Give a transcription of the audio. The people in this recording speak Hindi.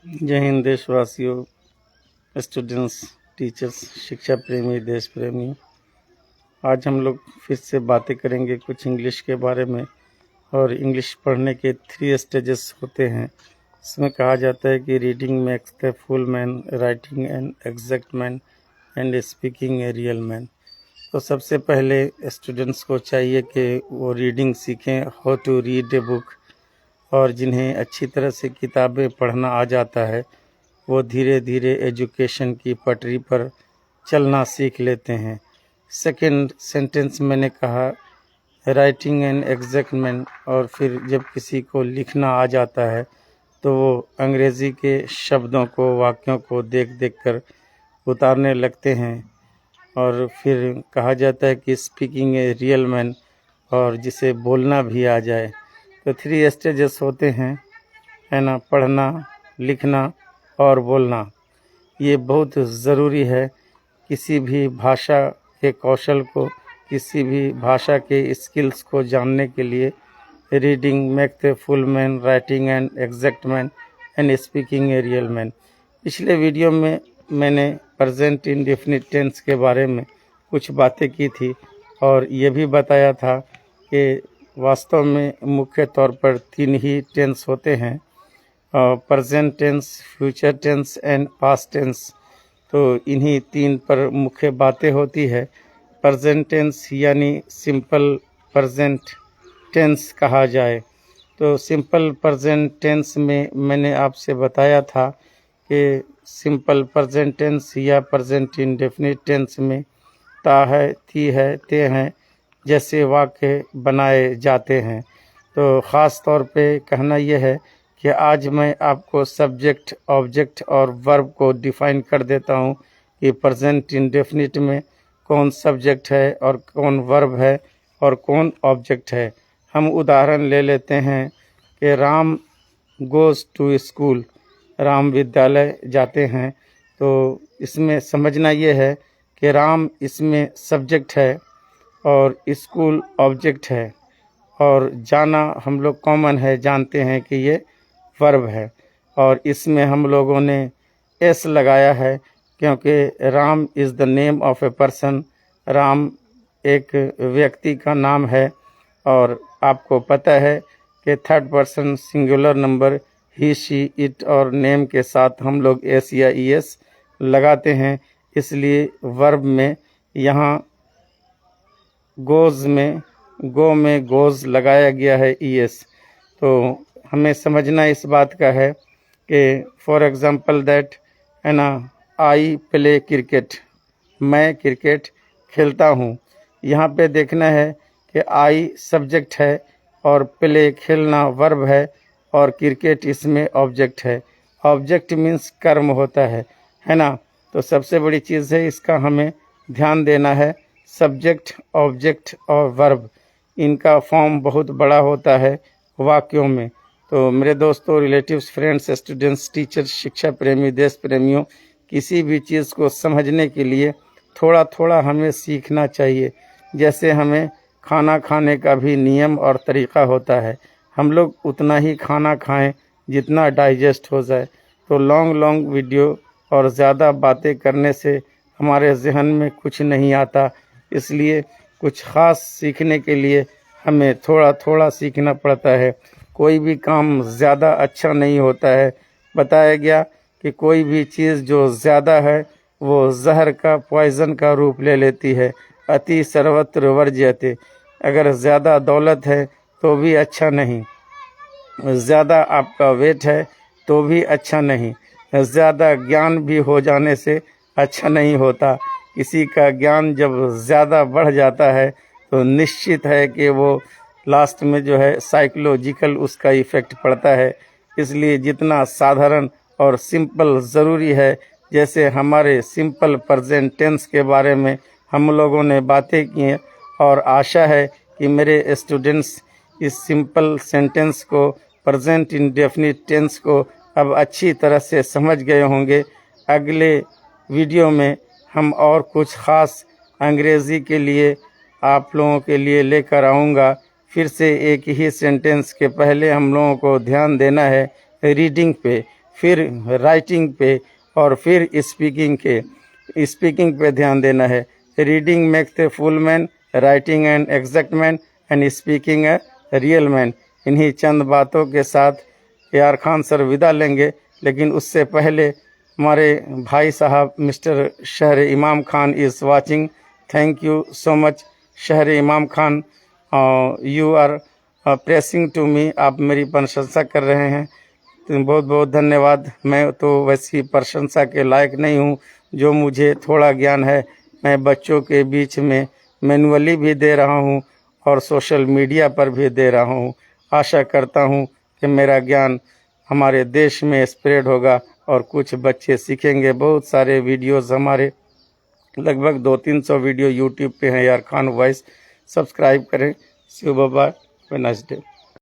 जय हिंद देशवासियों, स्टूडेंट्स, टीचर्स, शिक्षा प्रेमी, देश प्रेमी। आज हम लोग फिर से बातें करेंगे कुछ इंग्लिश के बारे में। और इंग्लिश पढ़ने के 3 स्टेजेस होते हैं। इसमें कहा जाता है कि reading makes the full man, writing an exact man and speaking a real man. तो सबसे पहले स्टूडेंट्स को चाहिए कि वो रीडिंग सीखें, how to read a book. और जिन्हें अच्छी तरह से किताबें पढ़ना आ जाता है वो धीरे धीरे एजुकेशन की पटरी पर चलना सीख लेते हैं। सेकंड सेंटेंस मैंने कहा राइटिंग एन एग्जैक्ट मैन। और फिर जब किसी को लिखना आ जाता है तो वो अंग्रेज़ी के शब्दों को, वाक्यों को देख देख कर उतारने लगते हैं। और फिर कहा जाता है कि स्पीकिंग ए रियल मैन, और जिसे बोलना भी आ जाए। तो 3 स्टेजेस होते हैं, है ना, पढ़ना, लिखना और बोलना। ये बहुत ज़रूरी है किसी भी भाषा के कौशल को, किसी भी भाषा के स्किल्स को जानने के लिए। Reading make the full man, writing and exact man and speaking a real man. पिछले वीडियो में मैंने प्रेजेंट इंडेफिनिट टेंस के बारे में कुछ बातें की थी और ये भी बताया था कि वास्तव में मुख्य तौर पर 3 ही टेंस होते हैं, present tense, future tense and past tense. तो इन्हीं 3 पर मुख्य बातें होती है। प्रेजेंट टेंस यानी सिंपल प्रेजेंट टेंस कहा जाए तो सिंपल प्रेजेंट टेंस में मैंने आपसे बताया था कि सिंपल प्रेजेंट टेंस या प्रेजेंट इंडेफिनिट टेंस में ता है, थी है, ते हैं जैसे वाक्य बनाए जाते हैं। तो ख़ास तौर पे कहना यह है कि आज मैं आपको सब्जेक्ट, ऑब्जेक्ट और वर्ब को डिफ़ाइन कर देता हूँ कि प्रेजेंट इंडेफिनिट में कौन सब्जेक्ट है और कौन वर्ब है और कौन ऑब्जेक्ट है। हम उदाहरण ले लेते हैं कि Ram goes to school, Ram विद्यालय जाते हैं। तो इसमें समझना ये है कि राम इसमें सब्जेक्ट है और स्कूल ऑब्जेक्ट है, और जाना हम लोग कॉमन है, जानते हैं कि ये वर्ब है। और इसमें हम लोगों ने एस लगाया है क्योंकि Ram is the name of a person. Ram एक व्यक्ति का नाम है और आपको पता है कि 3rd person singular number he, she, it और नेम के साथ हम लोग एस या ई एस लगाते हैं। इसलिए वर्ब में यहाँ गोज़ में, गो में गोज़ लगाया गया है ई एस। तो हमें समझना इस बात का है कि फॉर एग्ज़ाम्पल दैट, है ना, आई प्ले क्रिकेट, मैं क्रिकेट खेलता हूँ। यहाँ पे देखना है कि आई सब्जेक्ट है और प्ले खेलना वर्ब है और क्रिकेट इसमें ऑब्जेक्ट है। ऑब्जेक्ट मीन्स कर्म होता है ना। तो सबसे बड़ी चीज़ है, इसका हमें ध्यान देना है। सब्जेक्ट, ऑब्जेक्ट और वर्ब, इनका फॉर्म बहुत बड़ा होता है वाक्यों में। तो मेरे दोस्तों, रिलेटिव्स, फ्रेंड्स, स्टूडेंट्स, टीचर्स, शिक्षा प्रेमी, देश प्रेमियों, किसी भी चीज़ को समझने के लिए थोड़ा थोड़ा हमें सीखना चाहिए। जैसे हमें खाना खाने का भी नियम और तरीक़ा होता है, हम लोग उतना ही खाना खाएं जितना डाइजेस्ट हो जाए। तो लॉन्ग वीडियो और ज़्यादा बातें करने से हमारे जहन में कुछ नहीं आता। इसलिए कुछ ख़ास सीखने के लिए हमें थोड़ा थोड़ा सीखना पड़ता है। कोई भी काम ज़्यादा अच्छा नहीं होता है। बताया गया कि कोई भी चीज़ जो ज़्यादा है वो जहर का, पॉइज़न का रूप ले लेती है। अति सर्वत्र वर्ज्यते। अगर ज़्यादा दौलत है तो भी अच्छा नहीं, ज़्यादा आपका वेट है तो भी अच्छा नहीं, ज़्यादा ज्ञान भी हो जाने से अच्छा नहीं होता। किसी का ज्ञान जब ज़्यादा बढ़ जाता है तो निश्चित है कि वो लास्ट में जो है साइकोलॉजिकल उसका इफ़ेक्ट पड़ता है। इसलिए जितना साधारण और सिंपल ज़रूरी है, जैसे हमारे सिंपल प्रेजेंट टेंस के बारे में हम लोगों ने बातें की हैं, और आशा है कि मेरे स्टूडेंट्स इस सिंपल सेंटेंस को, प्रेजेंट इंडेफिनिट टेंस को अब अच्छी तरह से समझ गए होंगे। अगले वीडियो में हम और कुछ ख़ास अंग्रेज़ी के लिए आप लोगों के लिए लेकर आऊँगा। फिर से एक ही सेंटेंस के पहले हम लोगों को ध्यान देना है रीडिंग पे, फिर राइटिंग पे और फिर स्पीकिंग पे ध्यान देना है। Reading makes a full man, writing an exact man and speaking a real man. इन्हीं चंद बातों के साथ AR खान सर विदा लेंगे, लेकिन उससे पहले हमारे भाई साहब मिस्टर शहर इमाम Khan is watching. Thank you so much शहर इमाम Khan, you are pressing to me. आप मेरी प्रशंसा कर रहे हैं, तो बहुत बहुत धन्यवाद। मैं तो वैसी प्रशंसा के लायक नहीं हूँ। जो मुझे थोड़ा ज्ञान है मैं बच्चों के बीच में मैनुअली भी दे रहा हूँ और सोशल मीडिया पर भी दे रहा हूँ। आशा करता हूँ कि मेरा ज्ञान हमारे देश में स्प्रेड होगा और कुछ बच्चे सीखेंगे। बहुत सारे वीडियोस हमारे लगभग 200-300 वीडियो यूट्यूब पे हैं AR खान वॉइस। सब्सक्राइब करें। See you, bye bye, have a nice day.